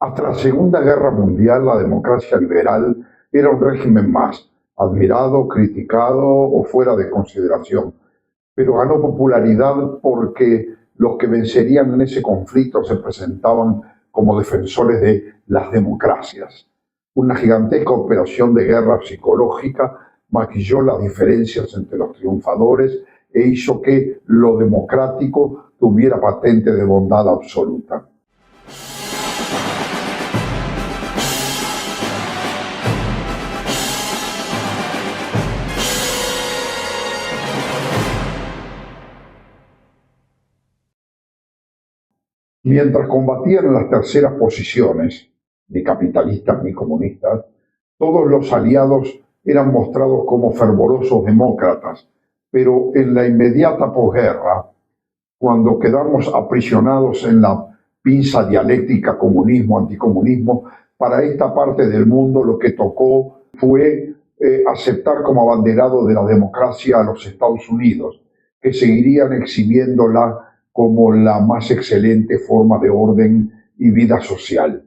Hasta la Segunda Guerra Mundial, la democracia liberal era un régimen más, admirado, criticado o fuera de consideración, pero ganó popularidad porque los que vencerían en ese conflicto se presentaban como defensores de las democracias. Una gigantesca operación de guerra psicológica maquilló las diferencias entre los triunfadores e hizo que lo democrático tuviera patente de bondad absoluta. Mientras combatían las terceras posiciones, ni capitalistas ni comunistas, todos los aliados eran mostrados como fervorosos demócratas, pero en la inmediata posguerra, cuando quedamos aprisionados en la pinza dialéctica comunismo-anticomunismo, para esta parte del mundo lo que tocó fue aceptar como abanderado de la democracia a los Estados Unidos, que seguirían exhibiéndola como la más excelente forma de orden y vida social.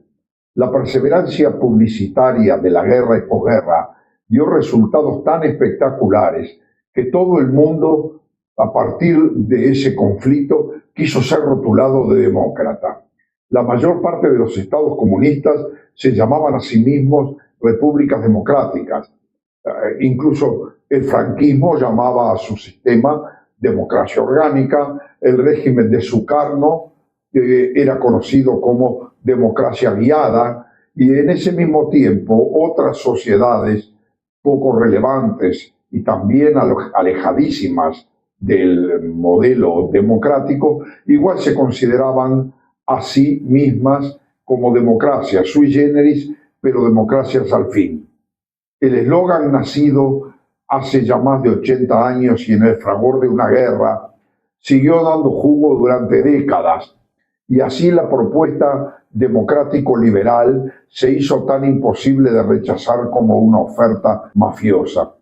La perseverancia publicitaria de la guerra y posguerra dio resultados tan espectaculares que todo el mundo, a partir de ese conflicto, quiso ser rotulado de demócrata. La mayor parte de los estados comunistas se llamaban a sí mismos repúblicas democráticas. Incluso el franquismo llamaba a su sistema democracia orgánica, el régimen de Sukarno era conocido como democracia guiada, y en ese mismo tiempo otras sociedades poco relevantes y también alejadísimas del modelo democrático, igual se consideraban a sí mismas como democracias sui generis, pero democracias al fin. El eslogan nacido hace ya más de 80 años y en el fragor de una guerra, siguió dando jugo durante décadas, y así la propuesta democrático-liberal se hizo tan imposible de rechazar como una oferta mafiosa.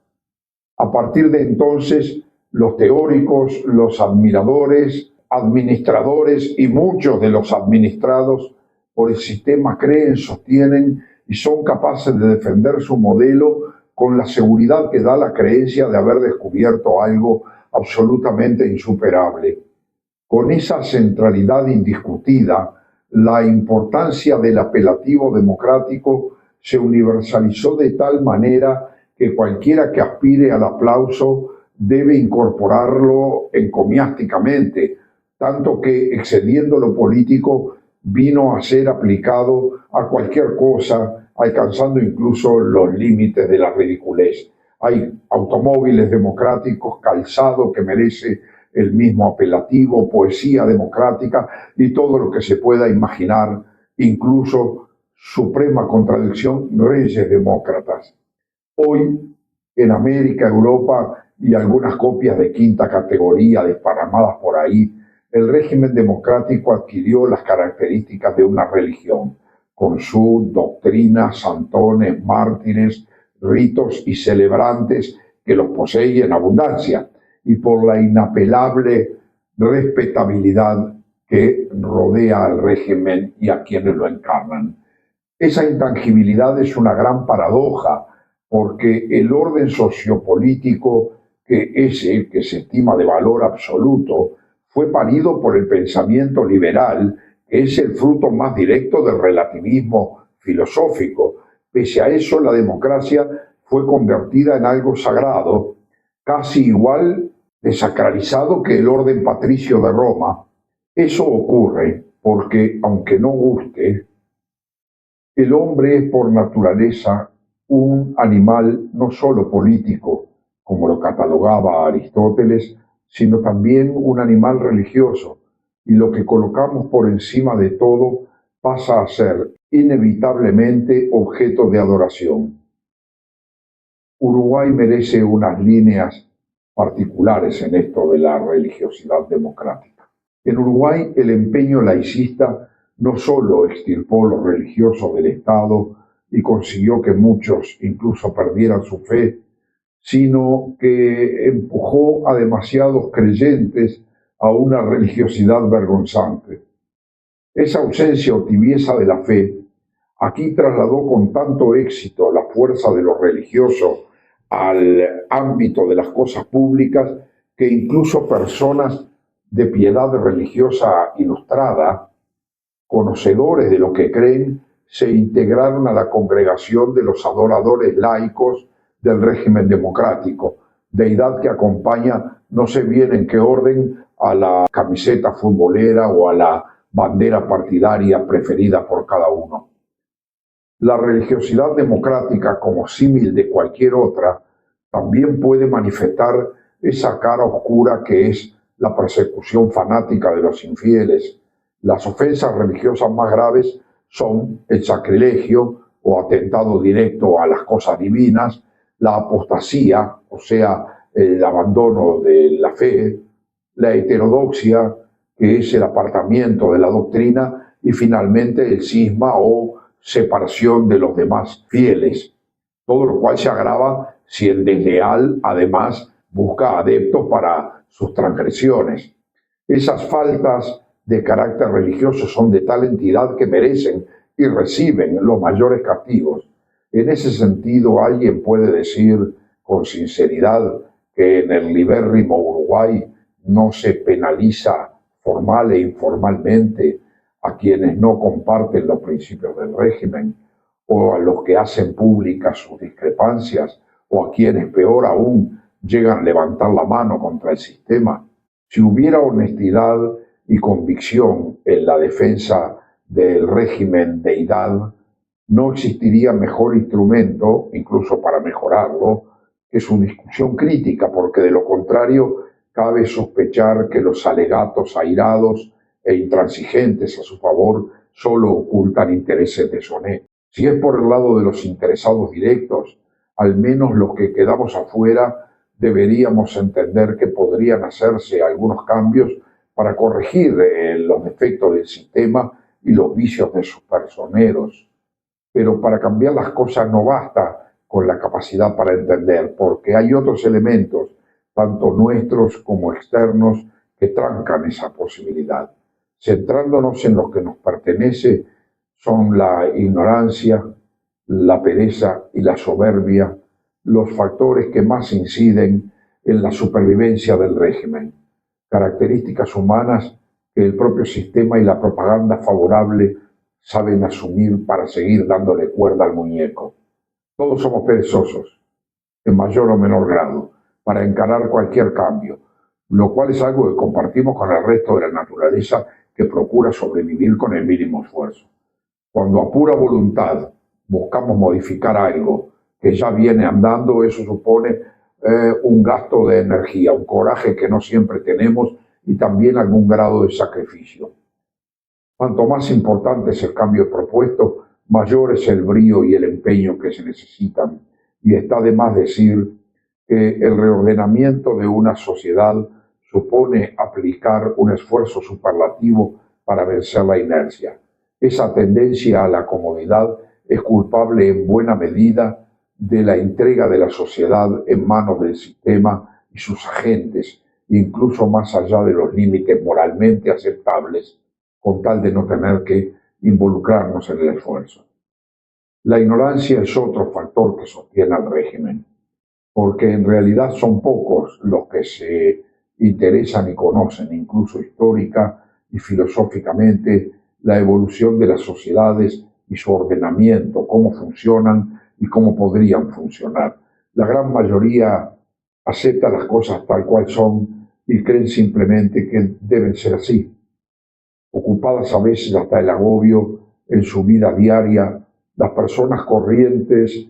A partir de entonces, los teóricos, los admiradores, administradores y muchos de los administrados por el sistema creen, sostienen y son capaces de defender su modelo con la seguridad que da la creencia de haber descubierto algo absolutamente insuperable. Con esa centralidad indiscutida, la importancia del apelativo democrático se universalizó de tal manera que cualquiera que aspire al aplauso debe incorporarlo encomiásticamente, tanto que, excediendo lo político, vino a ser aplicado a cualquier cosa, alcanzando incluso los límites de la ridiculez. Hay automóviles democráticos, calzado que merece el mismo apelativo, poesía democrática y todo lo que se pueda imaginar, incluso suprema contradicción, reyes demócratas. Hoy, en América, Europa y algunas copias de quinta categoría desparramadas por ahí, el régimen democrático adquirió las características de una religión, con su doctrina, santones, mártires, ritos y celebrantes que los posee en abundancia, y por la inapelable respetabilidad que rodea al régimen y a quienes lo encarnan. Esa intangibilidad es una gran paradoja, porque el orden sociopolítico, que es el que se estima de valor absoluto, fue parido por el pensamiento liberal, que es el fruto más directo del relativismo filosófico. Pese a eso, la democracia fue convertida en algo sagrado, casi igual de sacralizado que el orden patricio de Roma. Eso ocurre porque, aunque no guste, el hombre es por naturaleza un animal no solo político, como lo catalogaba Aristóteles, sino también un animal religioso, y lo que colocamos por encima de todo pasa a ser inevitablemente objeto de adoración. Uruguay merece unas líneas particulares en esto de la religiosidad democrática. En Uruguay, el empeño laicista no solo extirpó lo religioso del Estado y consiguió que muchos incluso perdieran su fe, sino que empujó a demasiados creyentes a una religiosidad vergonzante. Esa ausencia o tibieza de la fe Aquí trasladó con tanto éxito la fuerza de lo religioso al ámbito de las cosas públicas que incluso personas de piedad religiosa ilustrada, conocedores de lo que creen, se integraron a la congregación de los adoradores laicos del régimen democrático, deidad que acompaña no sé bien en qué orden a la camiseta futbolera o a la bandera partidaria preferida por cada uno. La religiosidad democrática, como símil de cualquier otra, también puede manifestar esa cara oscura que es la persecución fanática de los infieles. Las ofensas religiosas más graves son el sacrilegio o atentado directo a las cosas divinas, la apostasía, o sea, el abandono de la fe, la heterodoxia, que es el apartamiento de la doctrina, y finalmente el cisma o separación de los demás fieles, todo lo cual se agrava si el desleal además busca adeptos para sus transgresiones. Esas faltas de carácter religioso son de tal entidad que merecen y reciben los mayores castigos. En ese sentido, alguien puede decir con sinceridad que en el libérrimo Uruguay no se penaliza formal e informalmente a quienes no comparten los principios del régimen, o a los que hacen públicas sus discrepancias, o a quienes, peor aún, llegan a levantar la mano contra el sistema. Si hubiera honestidad y convicción en la defensa del régimen deidad, no existiría mejor instrumento, incluso para mejorarlo, que su discusión crítica, porque de lo contrario cabe sospechar que los alegatos airados e intransigentes a su favor solo ocultan intereses deshonestos. Si es por el lado de los interesados directos, al menos los que quedamos afuera deberíamos entender que podrían hacerse algunos cambios para corregir los defectos del sistema y los vicios de sus personeros. Pero para cambiar las cosas no basta con la capacidad para entender, porque hay otros elementos, tanto nuestros como externos, que trancan esa posibilidad. Centrándonos en lo que nos pertenece, son la ignorancia, la pereza y la soberbia los factores que más inciden en la supervivencia del régimen, características humanas que el propio sistema y la propaganda favorable saben asumir para seguir dándole cuerda al muñeco. Todos somos perezosos, en mayor o menor grado, para encarar cualquier cambio, lo cual es algo que compartimos con el resto de la naturaleza que procura sobrevivir con el mínimo esfuerzo. Cuando a pura voluntad buscamos modificar algo que ya viene andando, eso supone un gasto de energía, un coraje que no siempre tenemos y también algún grado de sacrificio. Cuanto más importante es el cambio propuesto, mayor es el brío y el empeño que se necesitan. Y está de más decir que el reordenamiento de una sociedad supone aplicar un esfuerzo superlativo para vencer la inercia. Esa tendencia a la comodidad es culpable en buena medida de la entrega de la sociedad en manos del sistema y sus agentes, incluso más allá de los límites moralmente aceptables, con tal de no tener que involucrarnos en el esfuerzo. La ignorancia es otro factor que sostiene al régimen, porque en realidad son pocos los que se interesan y conocen, incluso histórica y filosóficamente, la evolución de las sociedades y su ordenamiento, cómo funcionan y cómo podrían funcionar. La gran mayoría acepta las cosas tal cual son y creen simplemente que deben ser así. Ocupadas a veces hasta el agobio en su vida diaria, las personas corrientes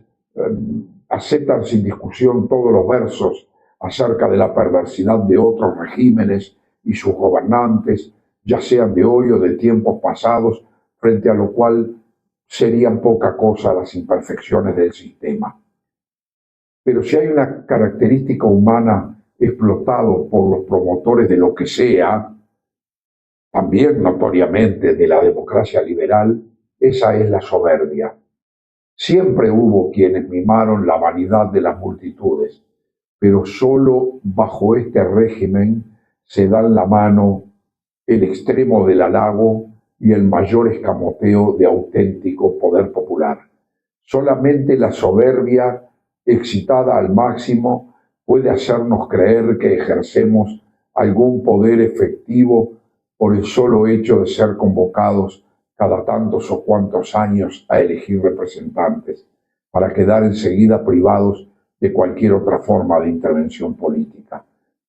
aceptan sin discusión todos los versos acerca de la perversidad de otros regímenes y sus gobernantes, ya sean de hoy o de tiempos pasados, frente a lo cual serían poca cosa las imperfecciones del sistema. Pero si hay una característica humana explotado por los promotores de lo que sea, también notoriamente de la democracia liberal, esa es la soberbia. Siempre hubo quienes mimaron la vanidad de las multitudes, pero solo bajo este régimen se dan la mano el extremo del halago y el mayor escamoteo de auténtico poder popular. Solamente la soberbia, excitada al máximo, puede hacernos creer que ejercemos algún poder efectivo por el solo hecho de ser convocados cada tantos o cuantos años a elegir representantes, para quedar enseguida privados de cualquier otra forma de intervención política.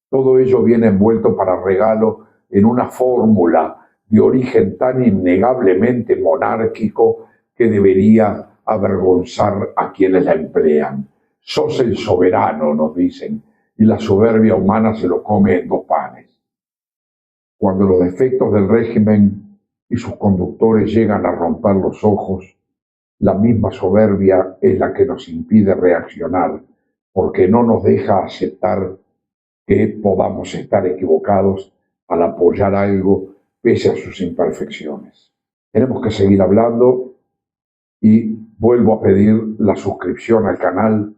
Todo ello viene envuelto para regalo en una fórmula de origen tan innegablemente monárquico que debería avergonzar a quienes la emplean. Sos el soberano, nos dicen, y la soberbia humana se lo come en 2 panes. Cuando los defectos del régimen y sus conductores llegan a romper los ojos, la misma soberbia es la que nos impide reaccionar, porque no nos deja aceptar que podamos estar equivocados al apoyar algo pese a sus imperfecciones. Tenemos que seguir hablando y vuelvo a pedir la suscripción al canal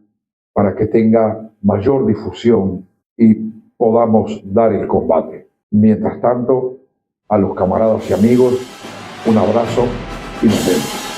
para que tenga mayor difusión y podamos dar el combate. Mientras tanto, a los camaradas y amigos, un abrazo y nos vemos.